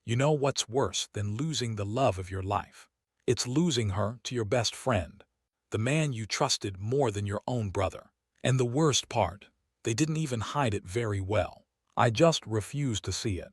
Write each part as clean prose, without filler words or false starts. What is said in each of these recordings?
You know what's worse than losing the love of your life? It's losing her to your best friend, the man you trusted more than your own brother. And the worst part, they didn't even hide it very well. I just refused to see it.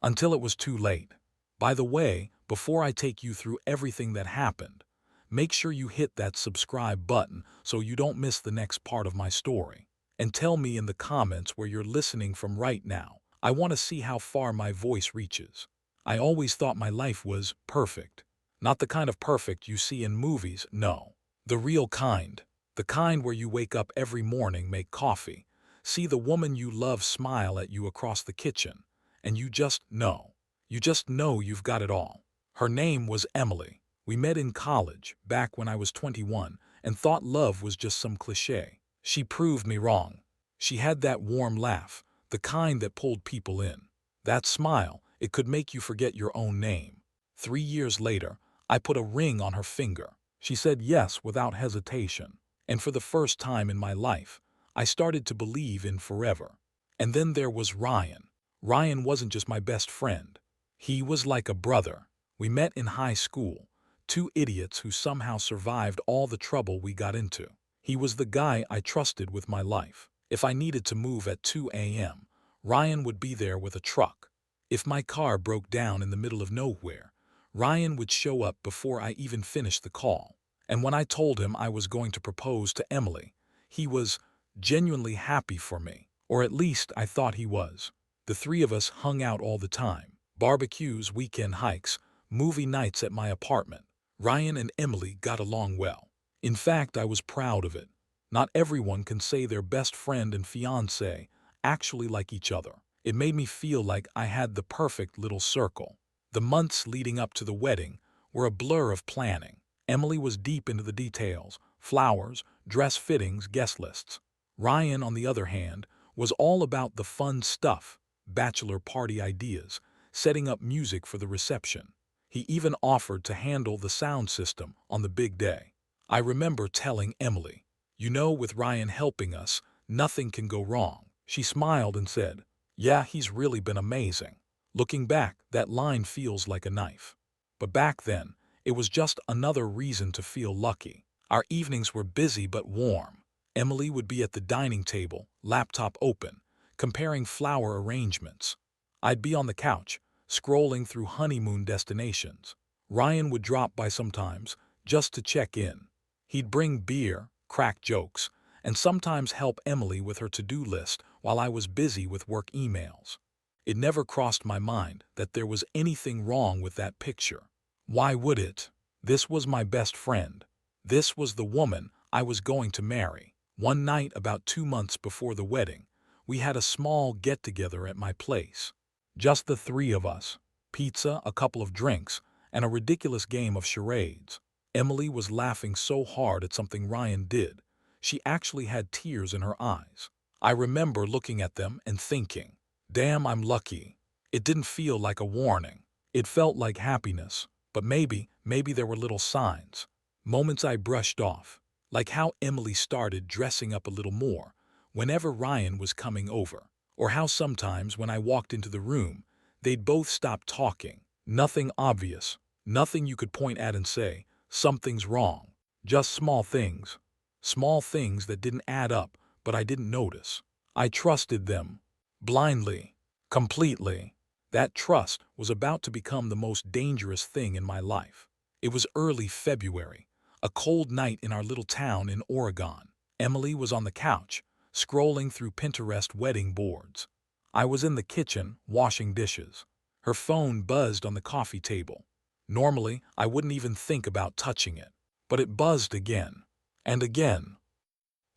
Until it was too late. By the way, before I take you through everything that happened, make sure you hit that subscribe button so you don't miss the next part of my story. And tell me in the comments where you're listening from right now. I want to see how far my voice reaches. I always thought my life was perfect. Not the kind of perfect you see in movies, no. The real kind. The kind where you wake up every morning, make coffee, see the woman you love smile at you across the kitchen, and you just know. You just know you've got it all. Her name was Emily. We met in college, back when I was 21, and thought love was just some cliché. She proved me wrong. She had that warm laugh, the kind that pulled people in. That smile, it could make you forget your own name. 3 years later, I put a ring on her finger. She said yes without hesitation. And for the first time in my life, I started to believe in forever. And then there was Ryan. Ryan wasn't just my best friend. He was like a brother. We met in high school, two idiots who somehow survived all the trouble we got into. He was the guy I trusted with my life. If I needed to move at 2 a.m., Ryan would be there with a truck. If my car broke down in the middle of nowhere, Ryan would show up before I even finished the call. And when I told him I was going to propose to Emily, he was genuinely happy for me, or at least I thought he was. The three of us hung out all the time. Barbecues, weekend hikes, movie nights at my apartment. Ryan and Emily got along well. In fact, I was proud of it. Not everyone can say their best friend and fiancé actually like each other. It made me feel like I had the perfect little circle. The months leading up to the wedding were a blur of planning. Emily was deep into the details, flowers, dress fittings, guest lists. Ryan, on the other hand, was all about the fun stuff, bachelor party ideas, setting up music for the reception. He even offered to handle the sound system on the big day. I remember telling Emily, "You know, with Ryan helping us, nothing can go wrong." She smiled and said, "Yeah, he's really been amazing." Looking back, that line feels like a knife. But back then, it was just another reason to feel lucky. Our evenings were busy but warm. Emily would be at the dining table, laptop open, comparing flower arrangements. I'd be on the couch, scrolling through honeymoon destinations. Ryan would drop by sometimes, just to check in. He'd bring beer, crack jokes, and sometimes help Emily with her to-do list while I was busy with work emails. It never crossed my mind that there was anything wrong with that picture. Why would it? This was my best friend. This was the woman I was going to marry. One night, about 2 months before the wedding, we had a small get-together at my place. Just the three of us. Pizza, a couple of drinks, and a ridiculous game of charades. Emily was laughing so hard at something Ryan did, she actually had tears in her eyes. I remember looking at them and thinking, damn, I'm lucky. It didn't feel like a warning. It felt like happiness. But maybe there were little signs. Moments I brushed off. Like how Emily started dressing up a little more whenever Ryan was coming over. Or how sometimes when I walked into the room, they'd both stop talking. Nothing obvious. Nothing you could point at and say, something's wrong. Just small things. Small things that didn't add up, but I didn't notice. I trusted them. Blindly. Completely. That trust was about to become the most dangerous thing in my life. It was early February, a cold night in our little town in Oregon. Emily was on the couch, scrolling through Pinterest wedding boards. I was in the kitchen, washing dishes. Her phone buzzed on the coffee table. Normally, I wouldn't even think about touching it. But it buzzed again. And again.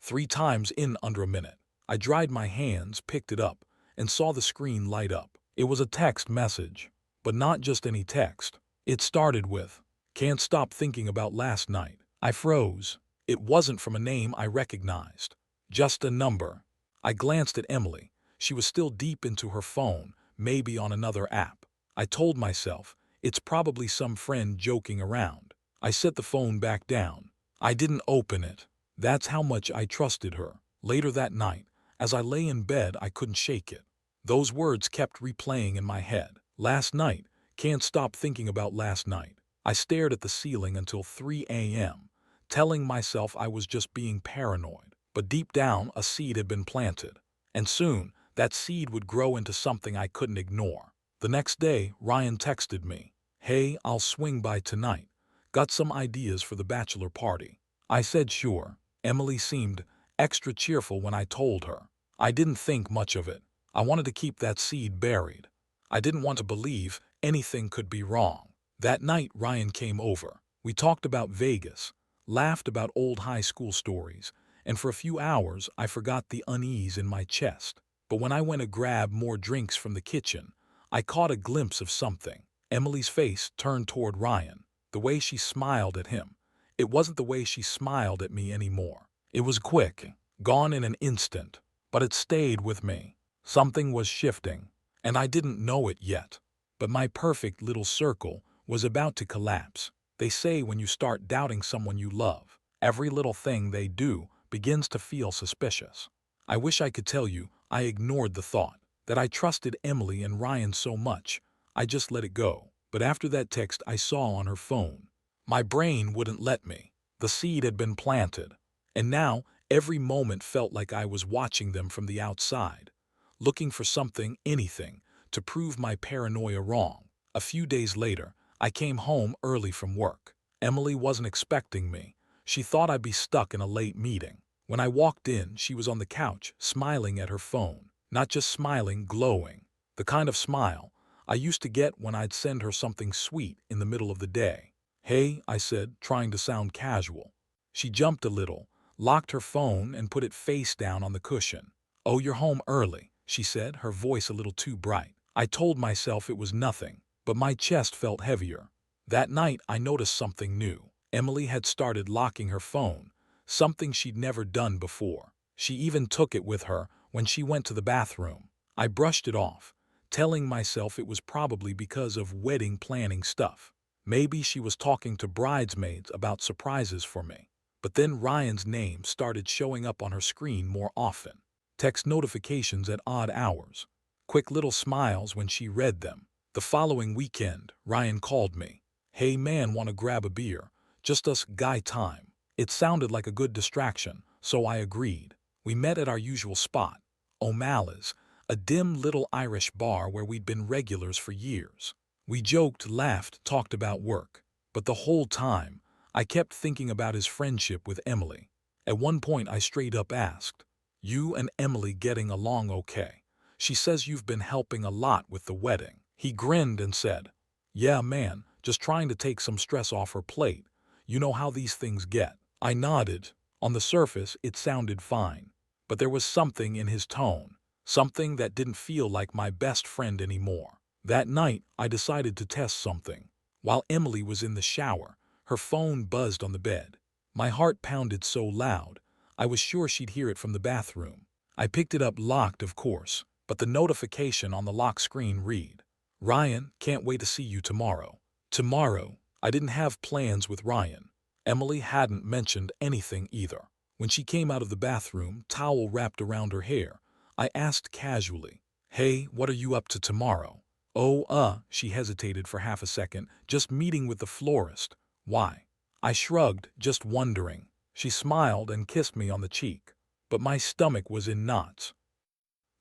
3 times in under a minute. I dried my hands, picked it up, and saw the screen light up. It was a text message, but not just any text. It started with, "Can't stop thinking about last night." I froze. It wasn't from a name I recognized. Just a number. I glanced at Emily. She was still deep into her phone, maybe on another app. I told myself, it's probably some friend joking around. I set the phone back down. I didn't open it. That's how much I trusted her. Later that night, as I lay in bed, I couldn't shake it. Those words kept replaying in my head. "Last night, Can't stop thinking about last night. I stared at the ceiling until 3 a.m., telling myself I was just being paranoid. But deep down, a seed had been planted. And soon, that seed would grow into something I couldn't ignore. The next day, Ryan texted me, "Hey, I'll swing by tonight. Got some ideas for the bachelor party." I said sure. Emily seemed extra cheerful when I told her. I didn't think much of it. I wanted to keep that seed buried. I didn't want to believe anything could be wrong. That night, Ryan came over. We talked about Vegas, laughed about old high school stories, and for a few hours I forgot the unease in my chest. But when I went to grab more drinks from the kitchen, I caught a glimpse of something. Emily's face turned toward Ryan, the way she smiled at him. It wasn't the way she smiled at me anymore. It was quick, gone in an instant, but it stayed with me. Something was shifting, and I didn't know it yet. But my perfect little circle was about to collapse. They say when you start doubting someone you love, every little thing they do begins to feel suspicious. I wish I could tell you I ignored the thought, that I trusted Emily and Ryan so much, I just let it go. But after that text I saw on her phone, my brain wouldn't let me. The seed had been planted, and now every moment felt like I was watching them from the outside, looking for something, anything, to prove my paranoia wrong. A few days later, I came home early from work. Emily wasn't expecting me. She thought I'd be stuck in a late meeting. When I walked in, she was on the couch, smiling at her phone. Not just smiling, glowing. The kind of smile I used to get when I'd send her something sweet in the middle of the day. "Hey," I said, trying to sound casual. She jumped a little, locked her phone, and put it face down on the cushion. "Oh, you're home early," she said, her voice a little too bright. I told myself it was nothing, but my chest felt heavier. That night, I noticed something new. Emily had started locking her phone, something she'd never done before. She even took it with her when she went to the bathroom. I brushed it off, telling myself it was probably because of wedding planning stuff. Maybe she was talking to bridesmaids about surprises for me. But then Ryan's name started showing up on her screen more often. Text notifications at odd hours. Quick little smiles when she read them. The following weekend, Ryan called me. "Hey man, wanna grab a beer? Just us guy time." It sounded like a good distraction, so I agreed. We met at our usual spot, O'Malley's, a dim little Irish bar where we'd been regulars for years. We joked, laughed, talked about work. But the whole time, I kept thinking about his friendship with Emily. At one point, I straight up asked, "You and Emily getting along okay? She says you've been helping a lot with the wedding." He grinned and said, "Yeah, man, just trying to take some stress off her plate. You know how these things get." I nodded. On the surface, it sounded fine. But there was something in his tone, something that didn't feel like my best friend anymore. That night, I decided to test something. While Emily was in the shower, her phone buzzed on the bed. My heart pounded so loud, I was sure she'd hear it from the bathroom. I picked it up, locked of course, but the notification on the lock screen read, "Ryan, can't wait to see you tomorrow." Tomorrow. I didn't have plans with Ryan. Emily hadn't mentioned anything either. When she came out of the bathroom, towel wrapped around her hair, I asked casually, "Hey, what are you up to tomorrow?" "Oh, she hesitated for half a second, "just meeting with the florist." "Why?" I shrugged, just wondering. She smiled and kissed me on the cheek, but my stomach was in knots.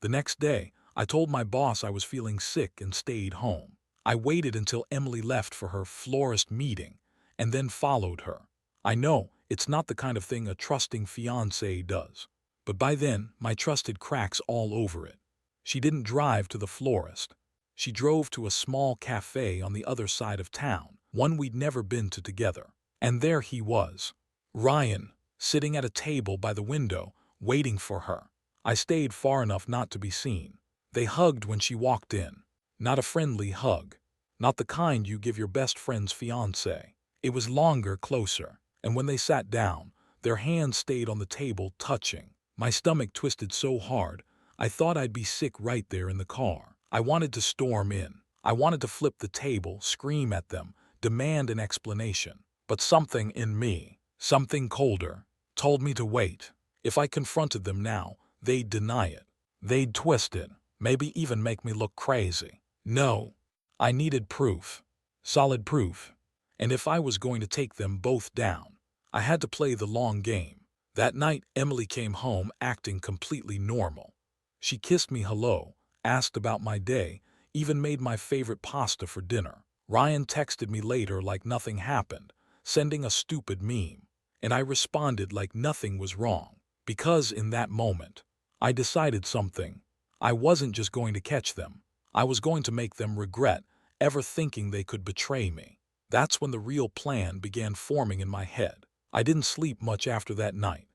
The next day, I told my boss I was feeling sick and stayed home. I waited until Emily left for her florist meeting and then followed her. I know it's not the kind of thing a trusting fiancé does, but by then my trust had cracks all over it. She didn't drive to the florist. She drove to a small cafe on the other side of town, one we'd never been to together. And there he was, Ryan, sitting at a table by the window, waiting for her. I stayed far enough not to be seen. They hugged when she walked in. Not a friendly hug. Not the kind you give your best friend's fiancé. It was longer, closer, and when they sat down, their hands stayed on the table, touching. My stomach twisted so hard, I thought I'd be sick right there in the car. I wanted to storm in. I wanted to flip the table, scream at them, demand an explanation. But something in me, something colder, told me to wait. If I confronted them now, they'd deny it. They'd twist it, maybe even make me look crazy. No, I needed proof. Solid proof. And if I was going to take them both down, I had to play the long game. That night, Emily came home acting completely normal. She kissed me hello, asked about my day, even made my favorite pasta for dinner. Ryan texted me later like nothing happened, sending a stupid meme. And I responded like nothing was wrong. Because in that moment, I decided something. I wasn't just going to catch them. I was going to make them regret ever thinking they could betray me. That's when the real plan began forming in my head. I didn't sleep much after that night.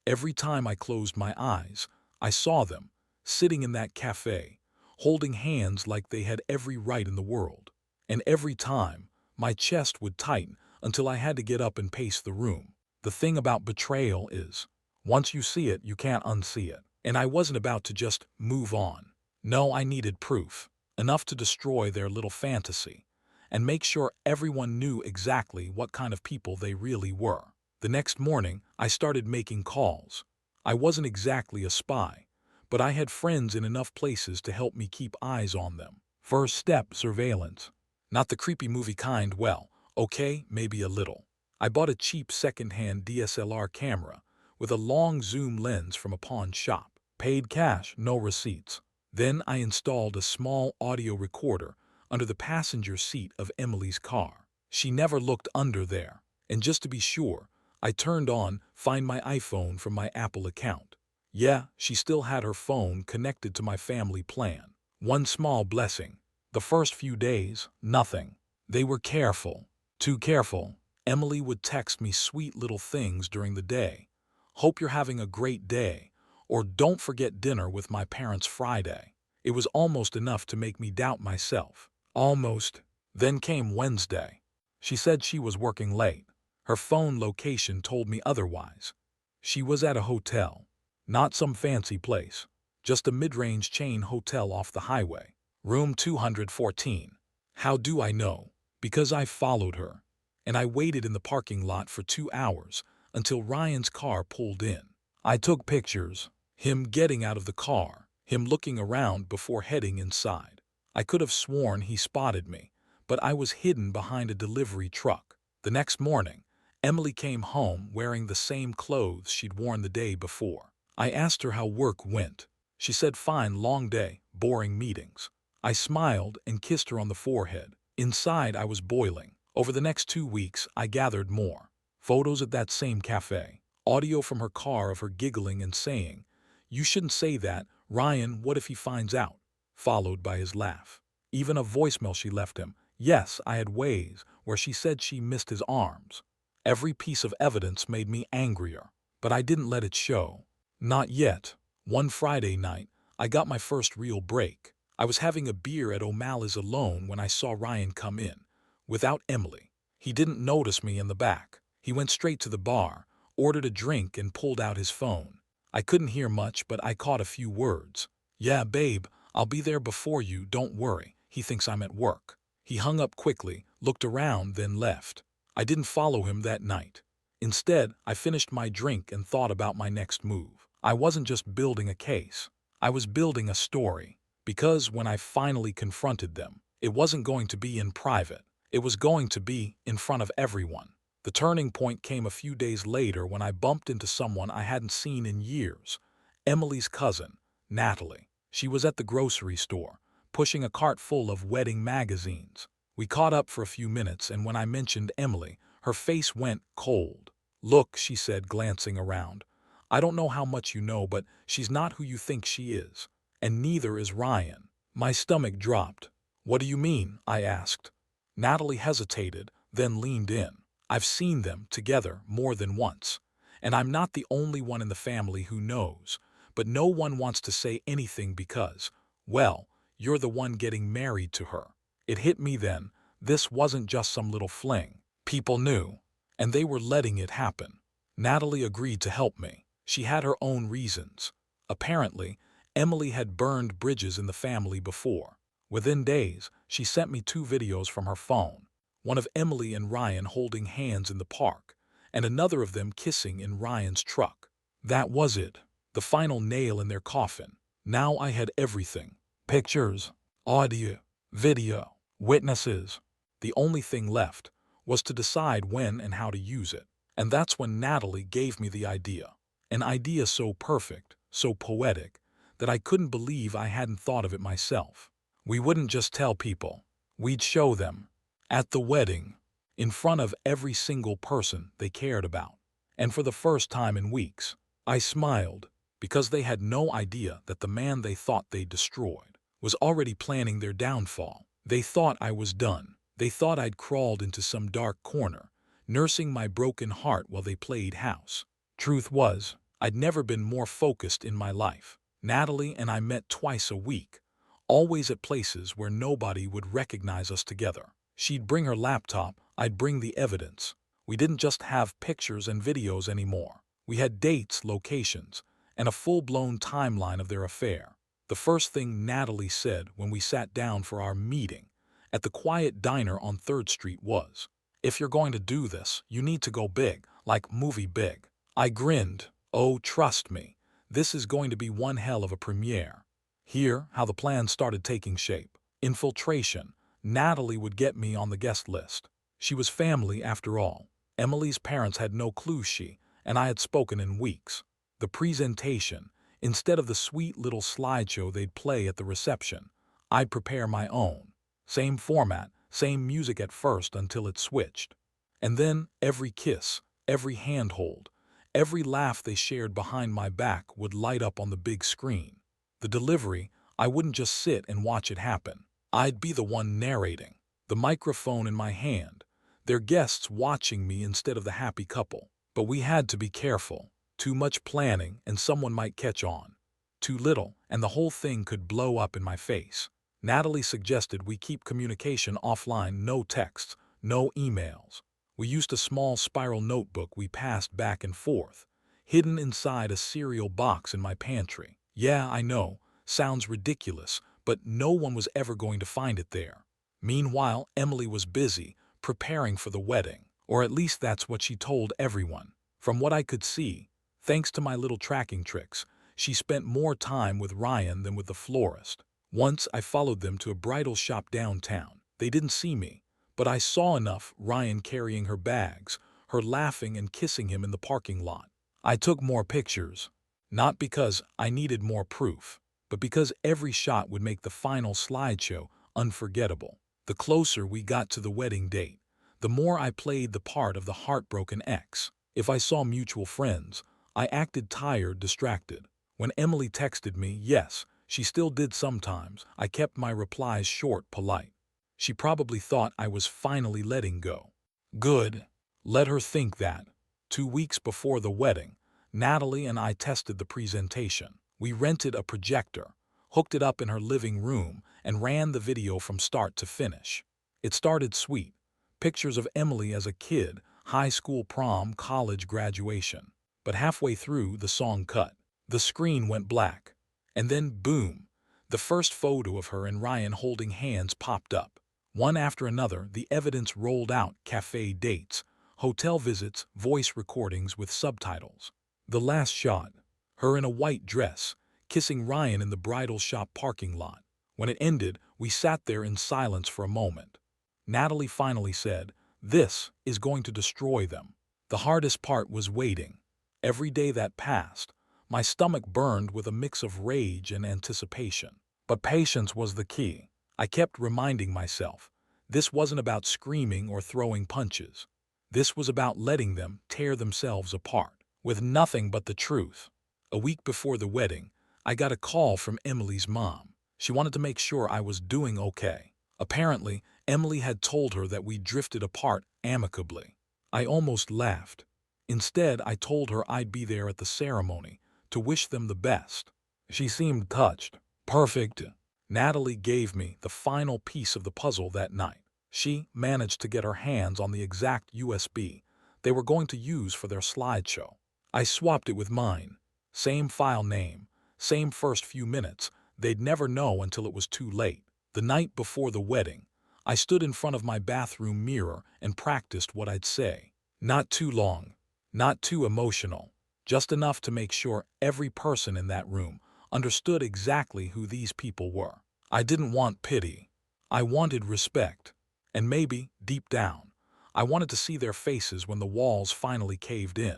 Every time I closed my eyes, I saw them, sitting in that cafe, holding hands like they had every right in the world. And every time, my chest would tighten until I had to get up and pace the room. The thing about betrayal is, once you see it, you can't unsee it. And I wasn't about to just move on. No, I needed proof, enough to destroy their little fantasy, and make sure everyone knew exactly what kind of people they really were. The next morning, I started making calls. I wasn't exactly a spy, but I had friends in enough places to help me keep eyes on them. First step, surveillance. Not the creepy movie kind, well, okay, maybe a little. I bought a cheap second-hand DSLR camera with a long zoom lens from a pawn shop. Paid cash, no receipts. Then I installed a small audio recorder under the passenger seat of Emily's car. She never looked under there. And just to be sure, I turned on Find My iPhone from my Apple account. Yeah, she still had her phone connected to my family plan. One small blessing. The first few days, nothing. They were careful. Too careful. Emily would text me sweet little things during the day. Hope you're having a great day. Or don't forget dinner with my parents Friday. It was almost enough to make me doubt myself. Almost. Then came Wednesday. She said she was working late. Her phone location told me otherwise. She was at a hotel. Not some fancy place. Just a mid-range chain hotel off the highway. Room 214. How do I know? Because I followed her. And I waited in the parking lot for 2 hours until Ryan's car pulled in. I took pictures. Him getting out of the car, him looking around before heading inside. I could have sworn he spotted me, but I was hidden behind a delivery truck. The next morning, Emily came home wearing the same clothes she'd worn the day before. I asked her how work went. She said fine, long day, boring meetings. I smiled and kissed her on the forehead. Inside, I was boiling. Over the next 2 weeks, I gathered more. Photos at that same cafe. Audio from her car of her giggling and saying, "You shouldn't say that, Ryan, what if he finds out?" Followed by his laugh. Even a voicemail she left him. Yes, I had ways where she said she missed his arms. Every piece of evidence made me angrier, but I didn't let it show. Not yet. One Friday night, I got my first real break. I was having a beer at O'Malley's alone when I saw Ryan come in, without Emily. He didn't notice me in the back. He went straight to the bar, ordered a drink and pulled out his phone. I couldn't hear much, but I caught a few words. "Yeah, babe, I'll be there before you, don't worry. He thinks I'm at work." He hung up quickly, looked around, then left. I didn't follow him that night. Instead, I finished my drink and thought about my next move. I wasn't just building a case. I was building a story. Because when I finally confronted them, it wasn't going to be in private. It was going to be in front of everyone. The turning point came a few days later when I bumped into someone I hadn't seen in years. Emily's cousin, Natalie. She was at the grocery store, pushing a cart full of wedding magazines. We caught up for a few minutes, and when I mentioned Emily, her face went cold. "Look," she said, glancing around. "I don't know how much you know, but she's not who you think she is. And neither is Ryan." My stomach dropped. "What do you mean?" I asked. Natalie hesitated, then leaned in. "I've seen them together more than once. And I'm not the only one in the family who knows. But no one wants to say anything because, well, you're the one getting married to her." It hit me then. This wasn't just some little fling. People knew. And they were letting it happen. Natalie agreed to help me. She had her own reasons. Apparently, Emily had burned bridges in the family before. Within days, she sent me 2 videos from her phone. One of Emily and Ryan holding hands in the park, and another of them kissing in Ryan's truck. That was it. The final nail in their coffin. Now I had everything. Pictures, audio, video, witnesses. The only thing left was to decide when and how to use it. And that's when Natalie gave me the idea. An idea so perfect, so poetic, that I couldn't believe I hadn't thought of it myself. We wouldn't just tell people. We'd show them. At the wedding. In front of every single person they cared about. And for the first time in weeks, I smiled, because they had no idea that the man they thought they'd destroyed was already planning their downfall. They thought I was done. They thought I'd crawled into some dark corner, nursing my broken heart while they played house. Truth was, I'd never been more focused in my life. Natalie and I met twice a week, always at places where nobody would recognize us together. She'd bring her laptop, I'd bring the evidence. We didn't just have pictures and videos anymore. We had dates, locations, and a full-blown timeline of their affair. The first thing Natalie said when we sat down for our meeting at the quiet diner on 3rd Street was, "If you're going to do this, you need to go big, like movie big." I grinned. "Oh, trust me, this is going to be one hell of a premiere." Here, how the plan started taking shape. Infiltration. Natalie would get me on the guest list. She was family after all. Emily's parents had no clue she and I had spoken in weeks. The presentation, instead of the sweet little slideshow they'd play at the reception, I'd prepare my own. Same format, same music at first until it switched. And then every kiss, every handhold, every laugh they shared behind my back would light up on the big screen. The delivery, I wouldn't just sit and watch it happen. I'd be the one narrating, the microphone in my hand, their guests watching me instead of the happy couple. But we had to be careful. Too much planning and someone might catch on. Too little and the whole thing could blow up in my face. Natalie suggested we keep communication offline, no texts, no emails. We used a small spiral notebook we passed back and forth, hidden inside a cereal box in my pantry. Yeah, I know, sounds ridiculous, but no one was ever going to find it there. Meanwhile, Emily was busy, preparing for the wedding. Or at least that's what she told everyone. From what I could see, thanks to my little tracking tricks, she spent more time with Ryan than with the florist. Once I followed them to a bridal shop downtown. They didn't see me, but I saw enough. Ryan carrying her bags, her laughing and kissing him in the parking lot. I took more pictures, not because I needed more proof, but because every shot would make the final slideshow unforgettable. The closer we got to the wedding date, the more I played the part of the heartbroken ex. If I saw mutual friends, I acted tired, distracted. When Emily texted me, yes, she still did sometimes, I kept my replies short, polite. She probably thought I was finally letting go. Good. Let her think that. 2 weeks before the wedding, Natalie and I tested the presentation. We rented a projector, hooked it up in her living room, and ran the video from start to finish. It started sweet. Pictures of Emily as a kid, high school prom, college graduation. But halfway through, the song cut. The screen went black. And then, boom, the first photo of her and Ryan holding hands popped up. One after another, the evidence rolled out: cafe dates, hotel visits, voice recordings with subtitles. The last shot, her in a white dress, kissing Ryan in the bridal shop parking lot. When it ended, we sat there in silence for a moment. Natalie finally said, "This is going to destroy them." The hardest part was waiting. Every day that passed, my stomach burned with a mix of rage and anticipation. But patience was the key. I kept reminding myself, this wasn't about screaming or throwing punches. This was about letting them tear themselves apart, with nothing but the truth. A week before the wedding, I got a call from Emily's mom. She wanted to make sure I was doing okay. Apparently, Emily had told her that we drifted apart amicably. I almost laughed. Instead, I told her I'd be there at the ceremony to wish them the best. She seemed touched. Perfect. Natalie gave me the final piece of the puzzle that night. She managed to get her hands on the exact USB they were going to use for their slideshow. I swapped it with mine. Same file name, same first few minutes. They'd never know until it was too late. The night before the wedding, I stood in front of my bathroom mirror and practiced what I'd say. Not too long, not too emotional, just enough to make sure every person in that room understood exactly who these people were. I didn't want pity. I wanted respect. And maybe, deep down, I wanted to see their faces when the walls finally caved in.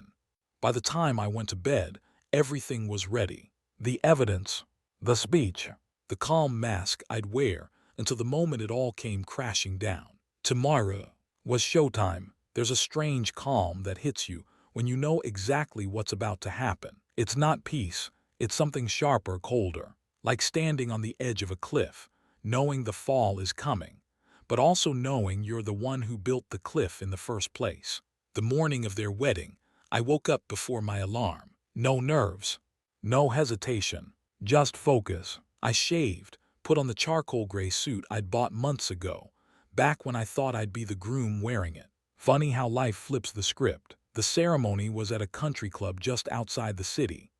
By the time I went to bed, everything was ready. The evidence, the speech, the calm mask I'd wear until the moment it all came crashing down. Tomorrow was showtime. There's a strange calm that hits you when you know exactly what's about to happen. It's not peace, it's something sharper, colder, like standing on the edge of a cliff, knowing the fall is coming, but also knowing you're the one who built the cliff in the first place. The morning of their wedding, I woke up before my alarm. No nerves, no hesitation, just focus. I shaved, put on the charcoal gray suit I'd bought months ago, back when I thought I'd be the groom wearing it. Funny how life flips the script. The ceremony was at a country club just outside the city,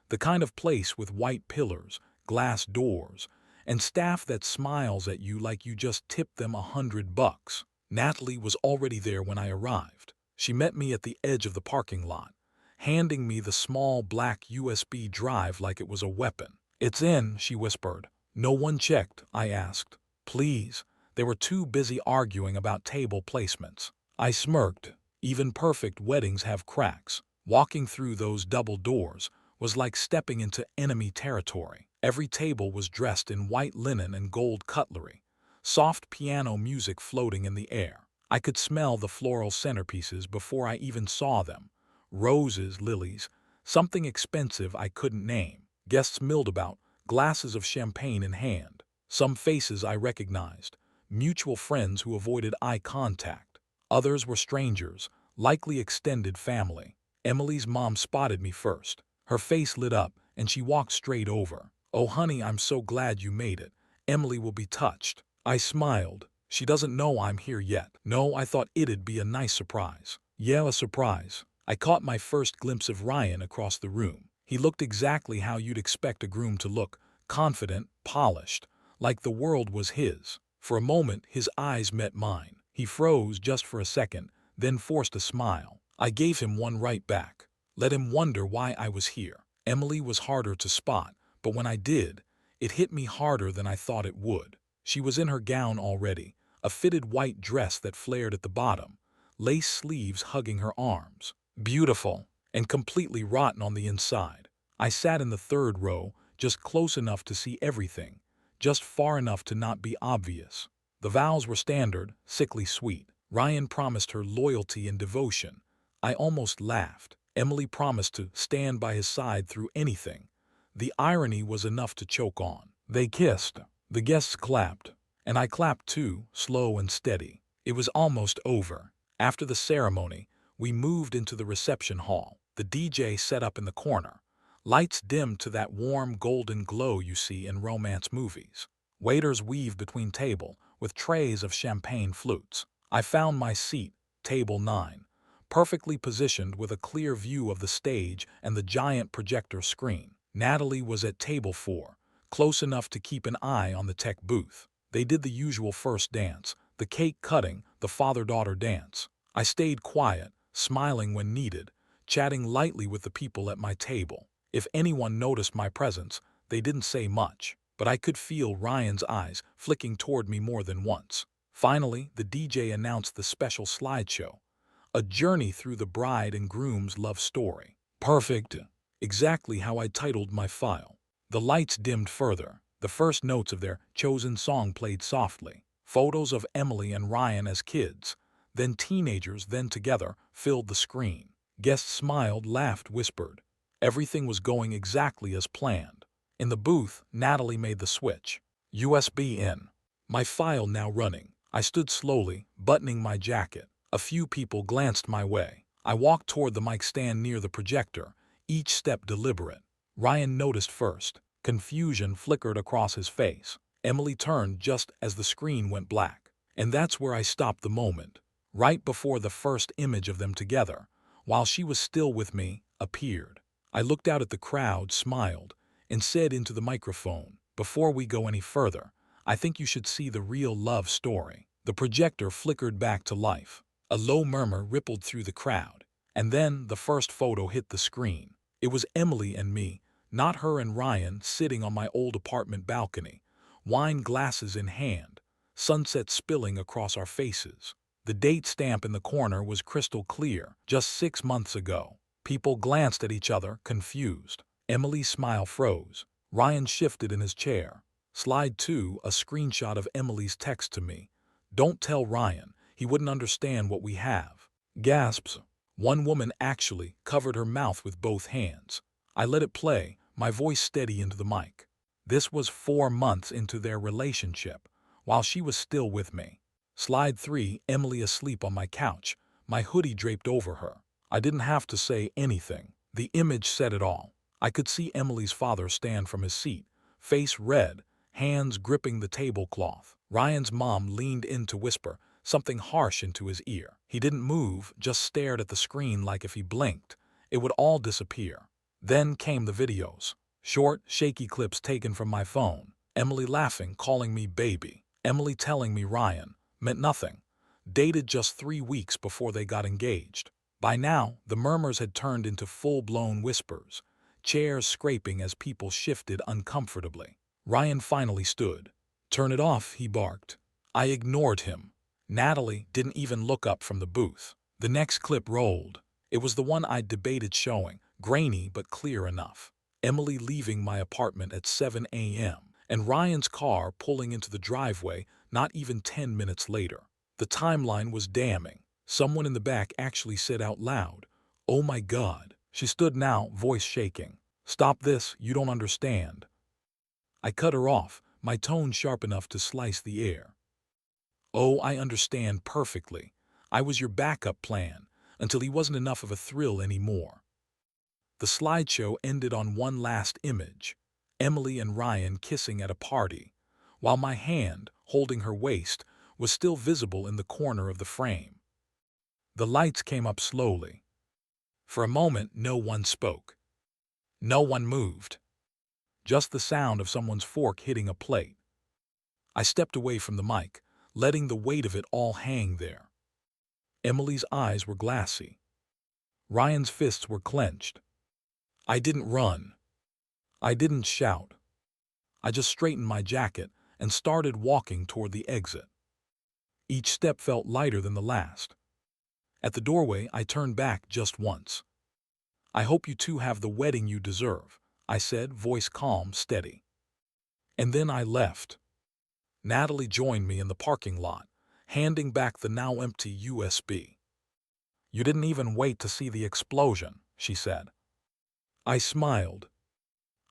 the kind of place with white pillars, glass doors, and staff that smiles at you like you just tipped them $100. Natalie was already there when I arrived. She met me at the edge of the parking lot, handing me the small black USB drive like it was a weapon. "It's in," she whispered. "No one checked?" I asked. "Please." They were too busy arguing about table placements. I smirked. Even perfect weddings have cracks. Walking through those double doors was like stepping into enemy territory. Every table was dressed in white linen and gold cutlery, soft piano music floating in the air. I could smell the floral centerpieces before I even saw them. Roses, lilies, something expensive I couldn't name. Guests milled about, glasses of champagne in hand. Some faces I recognized, mutual friends who avoided eye contact. Others were strangers, likely extended family. Emily's mom spotted me first. Her face lit up, and she walked straight over. "Oh, honey, I'm so glad you made it. Emily will be touched." I smiled. "She doesn't know I'm here yet." "No, I thought it'd be a nice surprise." "Yeah, a surprise." I caught my first glimpse of Ryan across the room. He looked exactly how you'd expect a groom to look, confident, polished, like the world was his. For a moment, his eyes met mine. He froze just for a second, then forced a smile. I gave him one right back. Let him wonder why I was here. Emily was harder to spot, but when I did, it hit me harder than I thought it would. She was in her gown already, a fitted white dress that flared at the bottom, lace sleeves hugging her arms. Beautiful, and completely rotten on the inside. I sat in the third row, just close enough to see everything, just far enough to not be obvious. The vows were standard, sickly sweet. Ryan promised her loyalty and devotion. I almost laughed. Emily promised to stand by his side through anything. The irony was enough to choke on. They kissed. The guests clapped. And I clapped too, slow and steady. It was almost over. After the ceremony, we moved into the reception hall. The DJ set up in the corner. Lights dimmed to that warm golden glow you see in romance movies. Waiters weaved between table with trays of champagne flutes. I found my seat, table 9, perfectly positioned with a clear view of the stage and the giant projector screen. Natalie was at table 4, close enough to keep an eye on the tech booth. They did the usual first dance, the cake cutting, the father-daughter dance. I stayed quiet, smiling when needed, chatting lightly with the people at my table. If anyone noticed my presence, they didn't say much, but I could feel Ryan's eyes flicking toward me more than once. Finally, the DJ announced the special slideshow, a journey through the bride and groom's love story. Perfect. Exactly how I titled my file. The lights dimmed further. The first notes of their chosen song played softly. Photos of Emily and Ryan as kids, then teenagers, then together, filled the screen. Guests smiled, laughed, whispered. Everything was going exactly as planned. In the booth, Natalie made the switch. USB in. My file now running. I stood slowly, buttoning my jacket. A few people glanced my way. I walked toward the mic stand near the projector, each step deliberate. Ryan noticed first. Confusion flickered across his face. Emily turned just as the screen went black. And that's where I stopped the moment. Right before the first image of them together, while she was still with me, appeared. I looked out at the crowd, smiled, and said into the microphone, "Before we go any further, I think you should see the real love story." The projector flickered back to life. A low murmur rippled through the crowd. And then the first photo hit the screen. It was Emily and me, not her and Ryan, sitting on my old apartment balcony, wine glasses in hand, sunset spilling across our faces. The date stamp in the corner was crystal clear, just 6 months ago. People glanced at each other, confused. Emily's smile froze. Ryan shifted in his chair. Slide 2, a screenshot of Emily's text to me. "Don't tell Ryan, he wouldn't understand what we have." Gasps. One woman actually covered her mouth with both hands. I let it play, my voice steady into the mic. This was 4 months into their relationship, while she was still with me. Slide 3, Emily asleep on my couch, my hoodie draped over her. I didn't have to say anything. The image said it all. I could see Emily's father stand from his seat, face red, hands gripping the tablecloth. Ryan's mom leaned in to whisper something harsh into his ear. He didn't move, just stared at the screen like if he blinked, it would all disappear. Then came the videos. Short, shaky clips taken from my phone. Emily laughing, calling me baby. Emily telling me Ryan meant nothing. Dated just 3 weeks before they got engaged. By now, the murmurs had turned into full-blown whispers, chairs scraping as people shifted uncomfortably. Ryan finally stood. "Turn it off," he barked. I ignored him. Natalie didn't even look up from the booth. The next clip rolled. It was the one I'd debated showing, grainy but clear enough. Emily leaving my apartment at 7 a.m., and Ryan's car pulling into the driveway not even 10 minutes later. The timeline was damning. Someone in the back actually said out loud, "Oh my God." She stood now, voice shaking. "Stop this, you don't understand." I cut her off, my tone sharp enough to slice the air. "Oh, I understand perfectly. I was your backup plan, until he wasn't enough of a thrill anymore." The slideshow ended on one last image, Emily and Ryan kissing at a party, while my hand, holding her waist, was still visible in the corner of the frame. The lights came up slowly. For a moment, no one spoke. No one moved. Just the sound of someone's fork hitting a plate. I stepped away from the mic, letting the weight of it all hang there. Emily's eyes were glassy. Ryan's fists were clenched. I didn't run. I didn't shout. I just straightened my jacket and started walking toward the exit. Each step felt lighter than the last. At the doorway, I turned back just once. "I hope you two have the wedding you deserve," I said, voice calm, steady. And then I left. Natalie joined me in the parking lot, handing back the now empty USB. "You didn't even wait to see the explosion," she said. I smiled.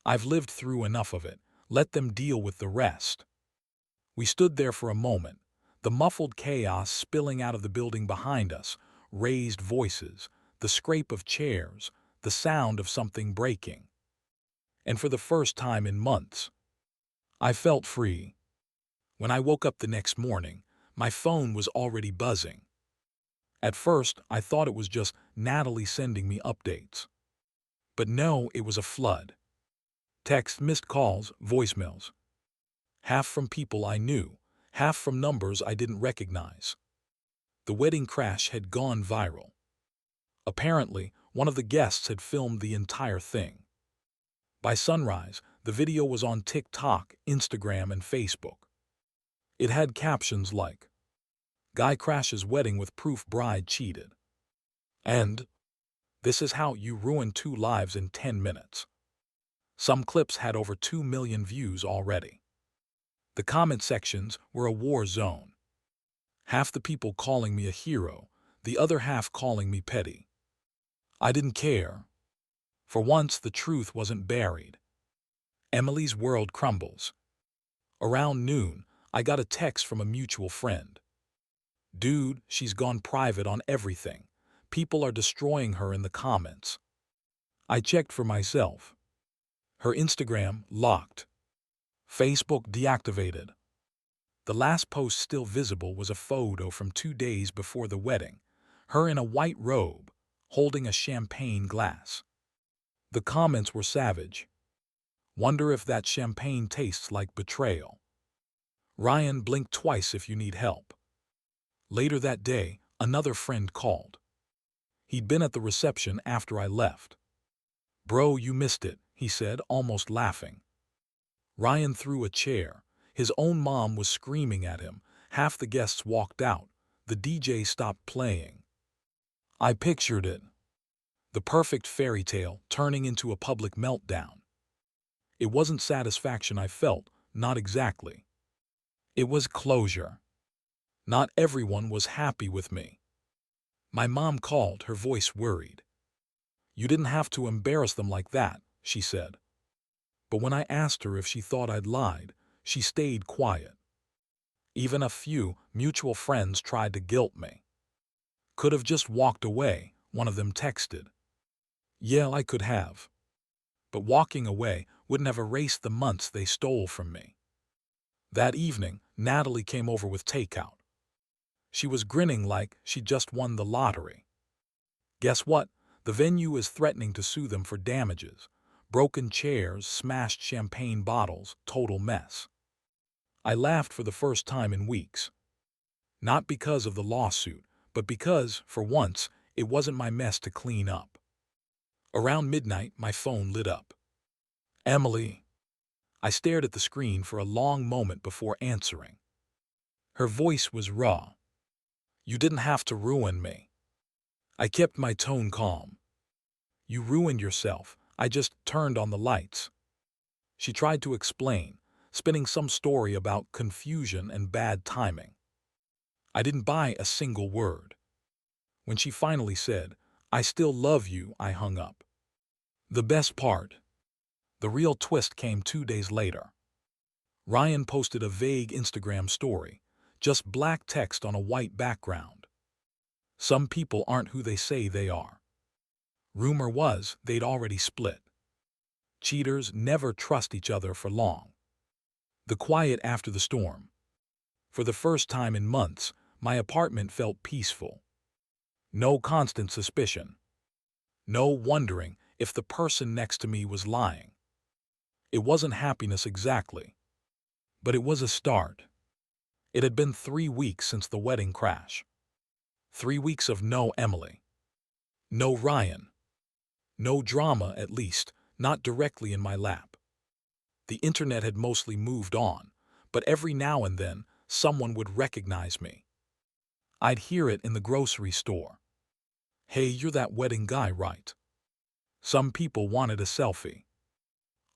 "I've lived through enough of it. Let them deal with the rest." We stood there for a moment, the muffled chaos spilling out of the building behind us, raised voices, the scrape of chairs, the sound of something breaking. And for the first time in months, I felt free. When I woke up the next morning, my phone was already buzzing. At first, I thought it was just Natalie sending me updates. But no, it was a flood. Texts, missed calls, voicemails. Half from people I knew, half from numbers I didn't recognize. The wedding crash had gone viral. Apparently, one of the guests had filmed the entire thing. By sunrise, the video was on TikTok, Instagram, and Facebook. It had captions like, "Guy crashes wedding with proof bride cheated," and "This is how you ruin 2 lives in 10 minutes." Some clips had over 2 million views already. The comment sections were a war zone. Half the people calling me a hero, the other half calling me petty. I didn't care. For once, the truth wasn't buried. Emily's world crumbles. Around noon, I got a text from a mutual friend. "Dude, she's gone private on everything. People are destroying her in the comments." I checked for myself. Her Instagram locked. Facebook deactivated. The last post still visible was a photo from 2 days before the wedding, her in a white robe, holding a champagne glass. The comments were savage. "Wonder if that champagne tastes like betrayal." "Ryan, blink twice if you need help." Later that day, another friend called. He'd been at the reception after I left. "Bro, you missed it," he said, almost laughing. Ryan threw a chair. His own mom was screaming at him, Half the guests walked out. The DJ stopped playing. I pictured it. The perfect fairy tale turning into a public meltdown. It wasn't satisfaction I felt, not exactly. It was closure. Not everyone was happy with me. My mom called, her voice worried. "You didn't have to embarrass them like that," she said. But when I asked her if she thought I'd lied, she stayed quiet. Even a few mutual friends tried to guilt me. "Could have just walked away," one of them texted. Yeah, I could have. But walking away wouldn't have erased the months they stole from me. That evening, Natalie came over with takeout. She was grinning like she'd just won the lottery. Guess what? The venue is threatening to sue them for damages. Broken chairs, smashed champagne bottles, total mess. I laughed for the first time in weeks. Not because of the lawsuit, but because, for once, it wasn't my mess to clean up. Around midnight, my phone lit up. "Emily." I stared at the screen for a long moment before answering. Her voice was raw. "You didn't have to ruin me." I kept my tone calm. "You ruined yourself. I just turned on the lights." She tried to explain, spinning some story about confusion and bad timing. I didn't buy a single word. When she finally said, "I still love you," I hung up. The best part. The real twist came 2 days later. Ryan posted a vague Instagram story, just black text on a white background. "Some people aren't who they say they are." Rumor was they'd already split. Cheaters never trust each other for long. The quiet after the storm. For the first time in months, my apartment felt peaceful. No constant suspicion. No wondering if the person next to me was lying. It wasn't happiness exactly, but it was a start. It had been 3 weeks since the wedding crash. 3 weeks of no Emily. No Ryan. No drama, at least, not directly in my lap. The internet had mostly moved on, but every now and then, someone would recognize me. I'd hear it in the grocery store. "Hey, you're that wedding guy, right?" Some people wanted a selfie.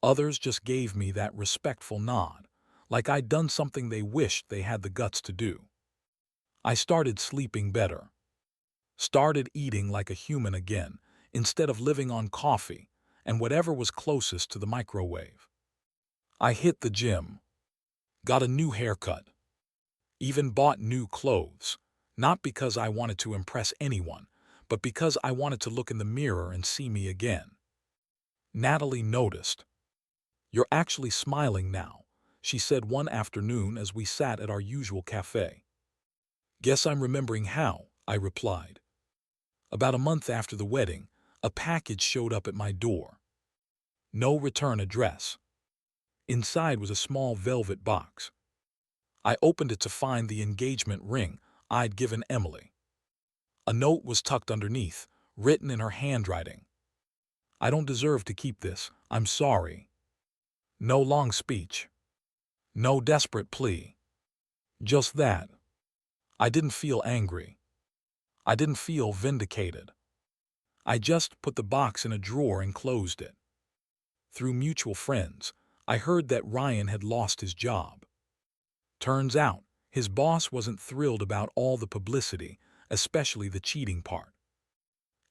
Others just gave me that respectful nod, like I'd done something they wished they had the guts to do. I started sleeping better. Started eating like a human again, instead of living on coffee and whatever was closest to the microwave. I hit the gym. Got a new haircut. Even bought new clothes, not because I wanted to impress anyone, but because I wanted to look in the mirror and see me again. Natalie noticed. "You're actually smiling now," she said one afternoon as we sat at our usual cafe. "Guess I'm remembering how," I replied. About a month after the wedding, a package showed up at my door. No return address. Inside was a small velvet box. I opened it to find the engagement ring I'd given Emily. A note was tucked underneath, written in her handwriting. "I don't deserve to keep this. I'm sorry." No long speech. No desperate plea. Just that. I didn't feel angry. I didn't feel vindicated. I just put the box in a drawer and closed it. Through mutual friends, I heard that Ryan had lost his job. Turns out, his boss wasn't thrilled about all the publicity, especially the cheating part.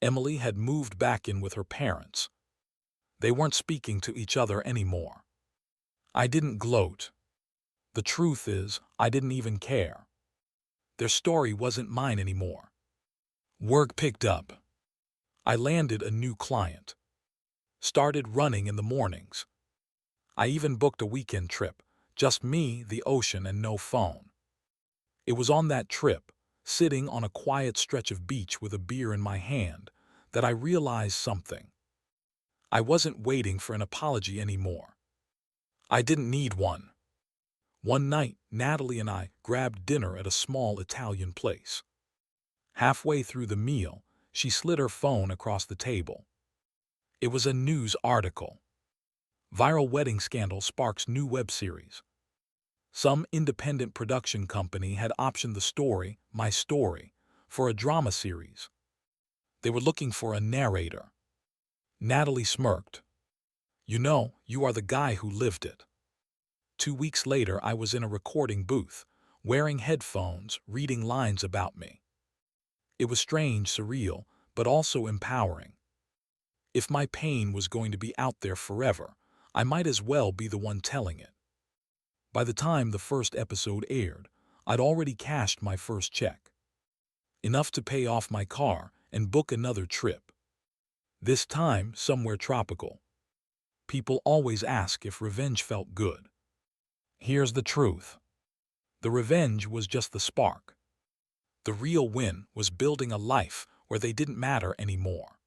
Emily had moved back in with her parents. They weren't speaking to each other anymore. I didn't gloat. The truth is, I didn't even care. Their story wasn't mine anymore. Work picked up. I landed a new client. Started running in the mornings. I even booked a weekend trip, just me, the ocean, and no phone. It was on that trip, sitting on a quiet stretch of beach with a beer in my hand, that I realized something. I wasn't waiting for an apology anymore. I didn't need one. One night, Natalie and I grabbed dinner at a small Italian place. Halfway through the meal, she slid her phone across the table. It was a news article. "Viral wedding scandal sparks new web series." Some independent production company had optioned the story, my story, for a drama series. They were looking for a narrator. Natalie smirked. You know, you are the guy who lived it. 2 weeks later, I was in a recording booth, wearing headphones, reading lines about me. It was strange, surreal, but also empowering. If my pain was going to be out there forever, I might as well be the one telling it. By the time the first episode aired, I'd already cashed my first check. Enough to pay off my car and book another trip. This time, somewhere tropical. People always ask if revenge felt good. Here's the truth. The revenge was just the spark. The real win was building a life where they didn't matter anymore.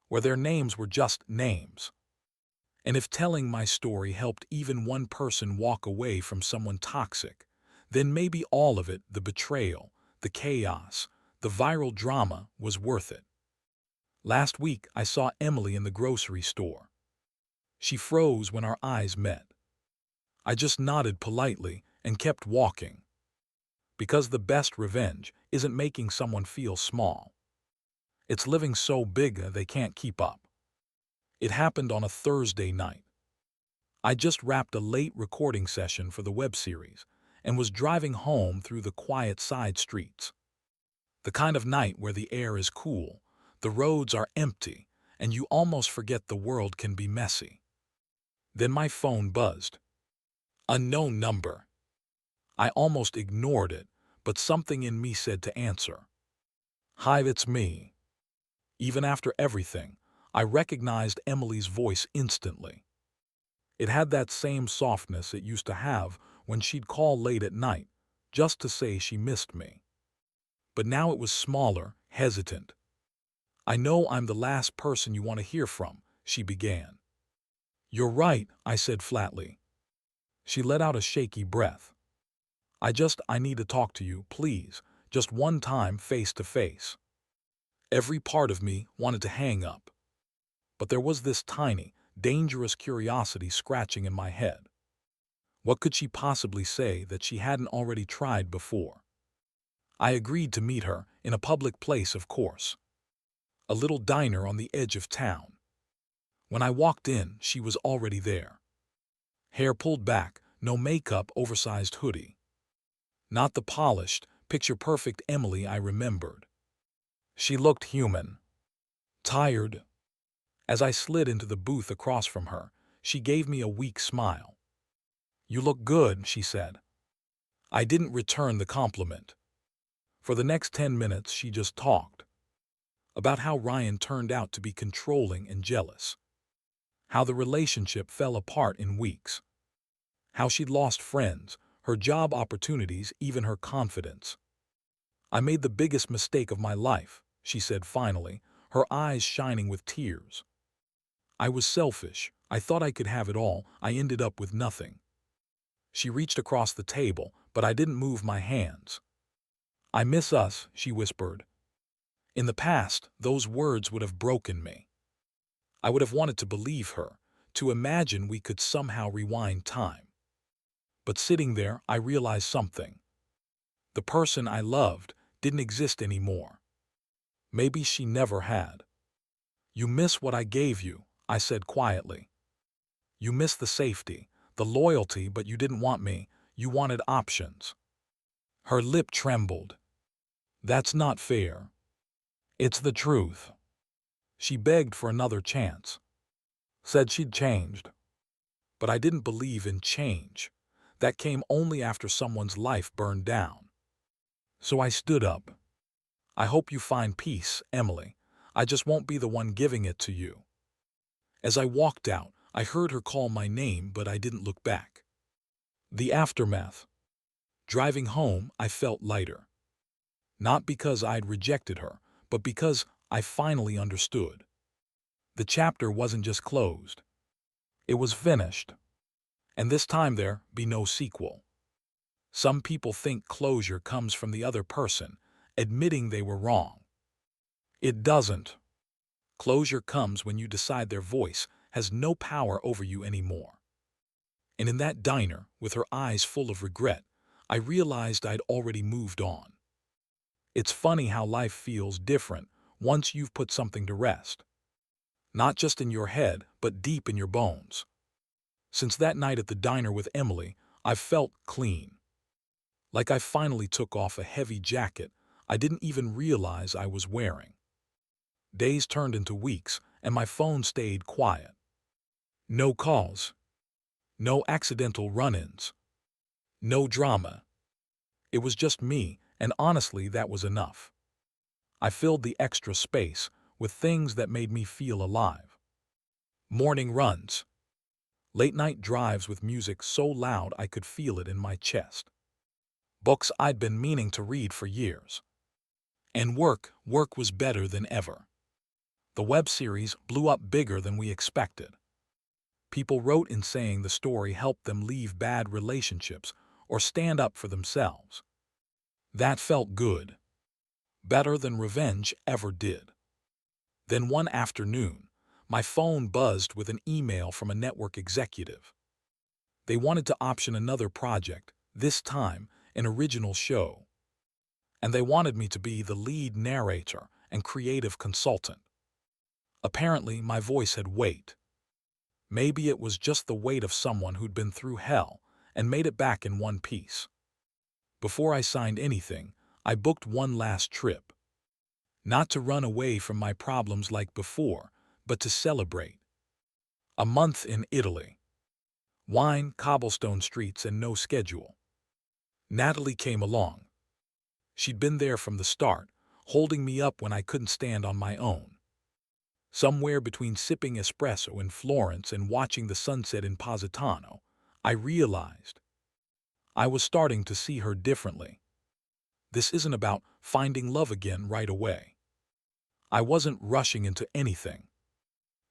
Where their names were just names. And if telling my story helped even one person walk away from someone toxic, then maybe all of it, the betrayal, the chaos, the viral drama, was worth it. Last week, I saw Emily in the grocery store. She froze when our eyes met. I just nodded politely and kept walking. Because the best revenge isn't making someone feel small. It's living so big they can't keep up. It happened on a Thursday night. I just wrapped a late recording session for the web series and was driving home through the quiet side streets. The kind of night where the air is cool, the roads are empty, and you almost forget the world can be messy. Then my phone buzzed. Unknown number. I almost ignored it, but something in me said to answer. Hi, it's me. Even after everything, I recognized Emily's voice instantly. It had that same softness it used to have when she'd call late at night, just to say she missed me. But now it was smaller, hesitant. I know I'm the last person you want to hear from, she began. You're right, I said flatly. She let out a shaky breath. I need to talk to you, please, just one time face to face. Every part of me wanted to hang up. But there was this tiny, dangerous curiosity scratching in my head. What could she possibly say that she hadn't already tried before? I agreed to meet her in a public place, of course. A little diner on the edge of town. When I walked in, she was already there. Hair pulled back, no makeup, oversized hoodie. Not the polished, picture-perfect Emily I remembered. She looked human. Tired. As I slid into the booth across from her, she gave me a weak smile. You look good, she said. I didn't return the compliment. For the next 10 minutes, she just talked. About how Ryan turned out to be controlling and jealous. How the relationship fell apart in weeks. How she'd lost friends, her job opportunities, even her confidence. I made the biggest mistake of my life, she said finally, her eyes shining with tears. I was selfish. I thought I could have it all. I ended up with nothing. She reached across the table, but I didn't move my hands. I miss us, she whispered. In the past, those words would have broken me. I would have wanted to believe her, to imagine we could somehow rewind time. But sitting there, I realized something. The person I loved didn't exist anymore. Maybe she never had. You miss what I gave you, I said quietly. You miss the safety, the loyalty, but you didn't want me. You wanted options. Her lip trembled. That's not fair. It's the truth. She begged for another chance. Said she'd changed. But I didn't believe in change. That came only after someone's life burned down. So I stood up. I hope you find peace, Emily. I just won't be the one giving it to you. As I walked out, I heard her call my name, but I didn't look back. The aftermath. Driving home, I felt lighter. Not because I'd rejected her, but because I finally understood. The chapter wasn't just closed. It was finished. And this time there be no sequel. Some people think closure comes from the other person, admitting they were wrong. It doesn't. Closure comes when you decide their voice has no power over you anymore. And in that diner, with her eyes full of regret, I realized I'd already moved on. It's funny how life feels different once you've put something to rest. Not just in your head, but deep in your bones. Since that night at the diner with Emily, I've felt clean. Like I finally took off a heavy jacket I didn't even realize I was wearing. Days turned into weeks, and my phone stayed quiet. No calls. No accidental run-ins. No drama. It was just me, and honestly, that was enough. I filled the extra space with things that made me feel alive. Morning runs. Late-night drives with music so loud I could feel it in my chest. Books I'd been meaning to read for years. And work was better than ever. The web series blew up bigger than we expected. People wrote in saying the story helped them leave bad relationships or stand up for themselves. That felt good. Better than revenge ever did. Then one afternoon, my phone buzzed with an email from a network executive. They wanted to option another project, this time an original show. And they wanted me to be the lead narrator and creative consultant. Apparently, my voice had weight. Maybe it was just the weight of someone who'd been through hell and made it back in one piece. Before I signed anything, I booked one last trip. Not to run away from my problems like before, but to celebrate. A month in Italy. Wine, cobblestone streets, and no schedule. Natalie came along. She'd been there from the start, holding me up when I couldn't stand on my own. Somewhere between sipping espresso in Florence and watching the sunset in Positano, I realized I was starting to see her differently. This isn't about finding love again right away. I wasn't rushing into anything.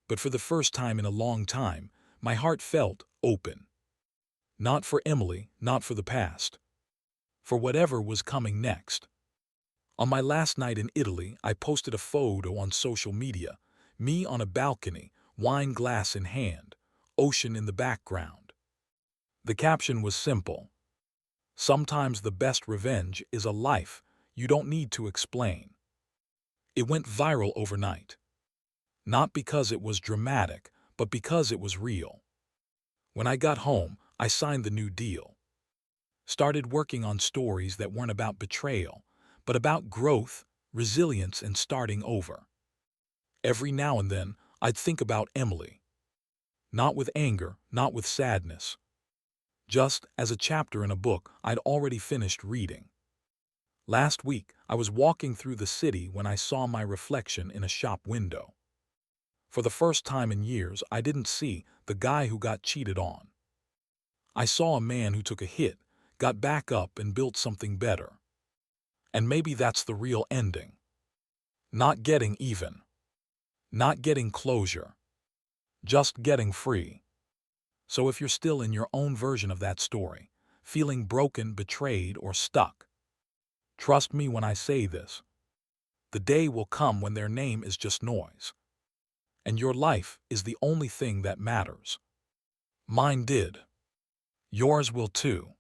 But for the first time in a long time, my heart felt open. Not for Emily, not for the past. For whatever was coming next. On my last night in Italy, I posted a photo on social media, me on a balcony, wine glass in hand, ocean in the background. The caption was simple. Sometimes the best revenge is a life you don't need to explain. It went viral overnight. Not because it was dramatic, but because it was real. When I got home, I signed the new deal. Started working on stories that weren't about betrayal, but about growth, resilience, and starting over. Every now and then, I'd think about Emily. Not with anger, not with sadness. Just as a chapter in a book I'd already finished reading. Last week, I was walking through the city when I saw my reflection in a shop window. For the first time in years, I didn't see the guy who got cheated on. I saw a man who took a hit, got back up, and built something better. And maybe that's the real ending. Not getting even. Not getting closure. Just getting free. So if you're still in your own version of that story, feeling broken, betrayed, or stuck, trust me when I say this. The day will come when their name is just noise. And your life is the only thing that matters. Mine did. Yours will too.